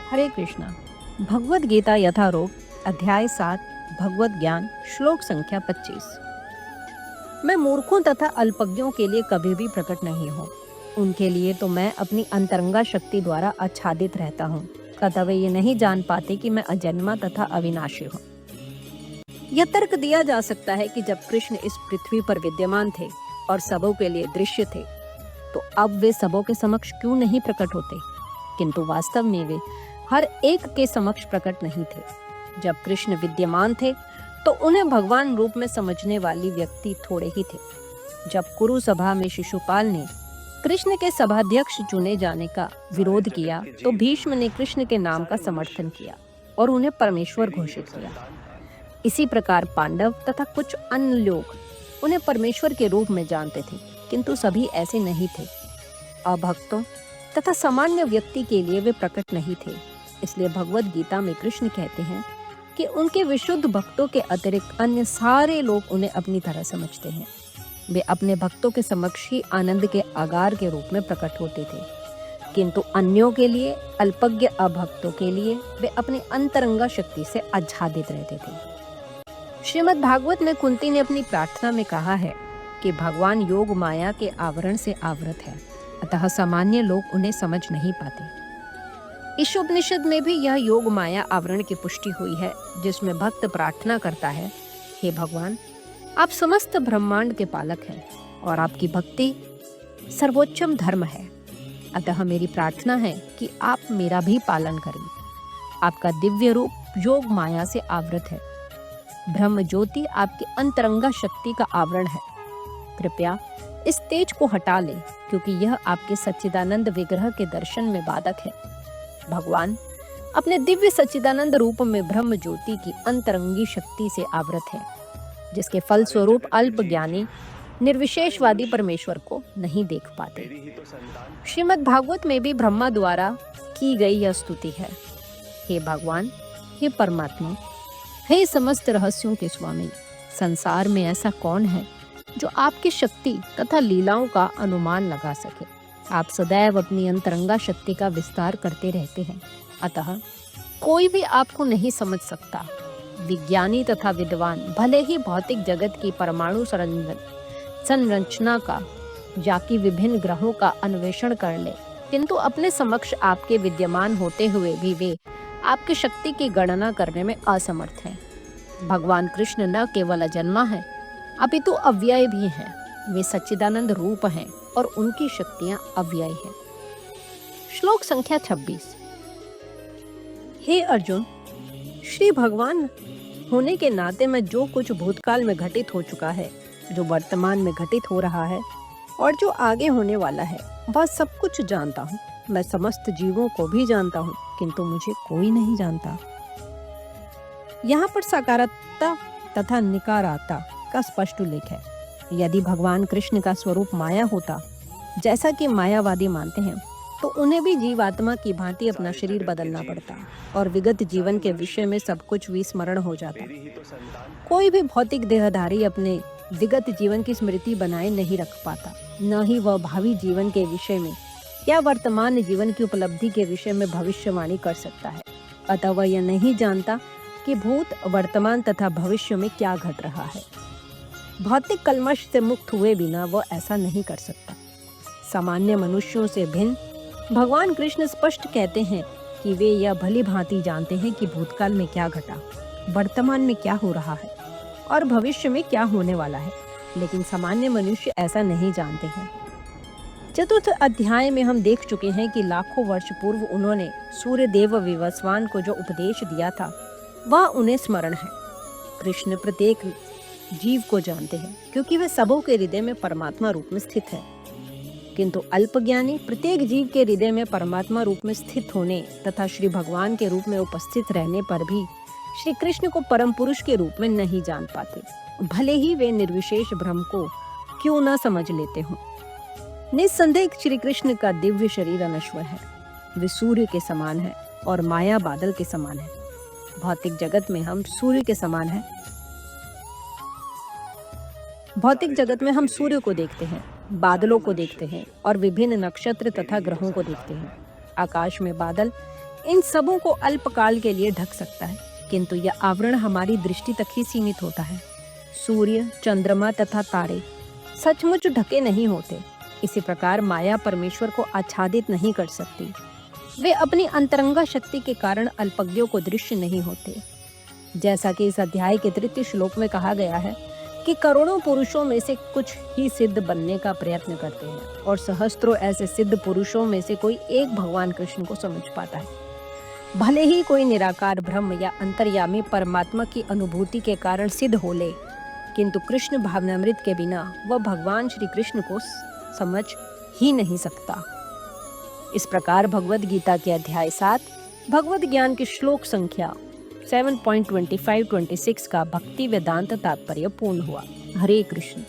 हरे कृष्णा। भगवद गीता यथारोग अध्याय 7 भगवत ज्ञान श्लोक संख्या 25। मैं मूर्खों तथा अल्पज्ञों के लिए कभी भी प्रकट नहीं हूँ। उनके लिए तो मैं अपनी अंतरंगा शक्ति द्वारा आच्छादित रहता हूँ, तथा वे ये नहीं जान पाते कि मैं अजन्मा तथा अविनाशी हूँ। यह तर्क दिया जा सकता है कि जब कृष्ण इस पृथ्वी पर विद्यमान थे और सबों के लिए दृश्य थे, तो अब वे सबों के समक्ष क्यों नहीं प्रकट होते? किंतु वास्तव में वे हर एक के समक्ष प्रकट नहीं थे। जब कृष्ण विद्यमान थे तो उन्हें भगवान रूप में समझने वाली व्यक्ति थोड़े ही थे। जब कुरु सभा में शिशुपाल ने कृष्ण के सभाध्यक्ष चुने जाने का विरोध किया तो भीष्म ने कृष्ण के नाम का समर्थन किया और उन्हें परमेश्वर घोषित किया। इसी प्रकार पांडव तथा कुछ अन्य लोग उन्हें परमेश्वर के रूप में जानते थे, किंतु सभी ऐसे नहीं थे। अभक्तों तथा सामान्य व्यक्ति के लिए वे प्रकट नहीं थे। इसलिए भगवद गीता में कृष्ण कहते हैं कि उनके विशुद्ध भक्तों के अतिरिक्त अन्य सारे लोग उन्हें अपनी तरह समझते हैं। वे अपने भक्तों के समक्ष ही आनंद के आगार के रूप में प्रकट होते थे, किंतु अन्यों के लिए, अल्पज्ञ अभक्तों के लिए वे अपनी अंतरंगा शक्ति से आच्छादित रहते थे। श्रीमद् भागवत में कुंती ने अपनी प्रार्थना में कहा है कि भगवान योग माया के आवरण से आवृत है, अतः सामान्य लोग उन्हें समझ नहीं पाते। इस उपनिषद में भी यह योग माया आवरण की पुष्टि हुई है, जिसमें भक्त प्रार्थना करता है, हे भगवान, आप समस्त ब्रह्मांड के पालक हैं और आपकी भक्ति सर्वोच्चम धर्म है। अतः मेरी प्रार्थना है कि आप मेरा भी पालन करें। आपका दिव्य रूप योग माया से आवृत है। ब्रह्म ज्योति आपकी अंतरंगा शक्ति का आवरण है। कृपया इस तेज को हटा ले, क्योंकि यह आपके सच्चिदानंद विग्रह के दर्शन में बाधक है। भगवान अपने दिव्य सच्चिदानंद रूप में ब्रह्म ज्योति की अंतरंगी शक्ति से आवृत है, जिसके फल स्वरूप अल्प ज्ञानी निर्विशेषवादी परमेश्वर को नहीं देख पाते। श्रीमद् भागवत में भी ब्रह्मा द्वारा की गई यह स्तुति है, हे भगवान, हे परमात्मा, हे समस्त रहस्यों के स्वामी, संसार में ऐसा कौन है जो आपकी शक्ति तथा लीलाओं का अनुमान लगा सके। आप सदैव अपनी अंतरंगा शक्ति का विस्तार करते रहते हैं, अतः कोई भी आपको नहीं समझ सकता। विज्ञानी तथा विद्वान भले ही भौतिक जगत की परमाणु संरचना का या कि विभिन्न ग्रहों का अन्वेषण कर ले, किंतु अपने समक्ष आपके विद्यमान होते हुए भी वे आपकी शक्ति की गणना करने में असमर्थ हैं। भगवान कृष्ण न केवल अजन्मा है, अपितु अव्यय भी हैं। वे सच्चिदानंद रूप हैं और उनकी शक्तियां अव्यय हैं। श्लोक संख्या 26। हे अर्जुन, श्री भगवान होने के नाते मैं जो कुछ भूतकाल में घटित हो चुका है, जो वर्तमान में घटित हो रहा है और जो आगे होने वाला है, वह सब कुछ जानता हूँ। मैं समस्त जीवों को भी जानता हूँ, किंतु मुझे कोई नहीं जानता। यहाँ पर सकारात्मकता तथा निकारात्मकता का स्पष्ट उल्लेख है। यदि भगवान कृष्ण का स्वरूप माया होता, जैसा कि मायावादी मानते हैं, तो उन्हें भी जीवात्मा की भांति अपना शरीर बदलना पड़ता और विगत जीवन के विषय में सब कुछ विस्मरण हो जाता। कोई भी भौतिक देहधारी अपने विगत जीवन की स्मृति बनाए नहीं रख पाता, न ही वह भावी जीवन के विषय में या वर्तमान जीवन की उपलब्धि के विषय में भविष्यवाणी कर सकता है। अतः वह यह नहीं जानता कि भूत, वर्तमान तथा भविष्य में क्या घट रहा है। भौतिक कल्मश से मुक्त हुए बिना वह ऐसा नहीं कर सकता। सामान्य मनुष्यों से भिन्न भगवान कृष्ण स्पष्ट कहते हैं कि वे यह भली भांति जानते हैं कि भूतकाल में क्या घटा, वर्तमान में क्या हो रहा है और भविष्य में क्या होने वाला है, लेकिन सामान्य मनुष्य ऐसा नहीं जानते हैं। चतुर्थ अध्याय में हम देख चुके हैं कि लाखों वर्ष पूर्व उन्होंने सूर्य देव विवस्वान को जो उपदेश दिया था, वह उन्हें स्मरण है। कृष्ण प्रत्येक जीव को जानते हैं, क्योंकि वे सबों के हृदय में परमात्मा रूप में स्थित है। किंतु अल्पज्ञानी प्रत्येक जीव के हृदय में परमात्मा रूप में स्थित होने तथा श्री भगवान के रूप में उपस्थित रहने पर भी श्री कृष्ण को परम पुरुष के रूप में नहीं जान पाते, भले ही वे निर्विशेष ब्रह्म को क्यों न समझ लेते हों। निस्संदेह श्री कृष्ण का दिव्य शरीर अनश्वर है। वे सूर्य के समान है और माया बादल के समान है। भौतिक जगत में हम सूर्य के समान है। भौतिक जगत में हम सूर्य को देखते हैं, बादलों को देखते हैं और विभिन्न नक्षत्र तथा ग्रहों को देखते हैं। आकाश में बादल इन सबों को अल्पकाल के लिए ढक सकता है, किंतु यह आवरण हमारी दृष्टि तक ही सीमित होता है। सूर्य, चंद्रमा तथा तारे सचमुच ढके नहीं होते। इसी प्रकार माया परमेश्वर को आच्छादित नहीं कर सकती। वे अपनी अंतरंगा शक्ति के कारण अल्पज्ञों को दृश्य नहीं होते। जैसा कि इस अध्याय के 3 श्लोक में कहा गया है कि करोड़ों पुरुषों में से कुछ ही सिद्ध बनने का प्रयत्न करते हैं और सहस्त्रों ऐसे सिद्ध पुरुषों में से कोई एक भगवान कृष्ण को समझ पाता है। भले ही कोई निराकार ब्रह्म या अंतर्यामी परमात्मा की अनुभूति के कारण सिद्ध हो ले, किंतु कृष्ण भावनामृत के बिना वह भगवान श्री कृष्ण को समझ ही नहीं सकता। इस प्रकार भगवद गीता के अध्याय 7 भगवद ज्ञान की श्लोक संख्या 7.25-26 का भक्ति वेदांत तात्पर्य पूर्ण हुआ। हरे कृष्ण।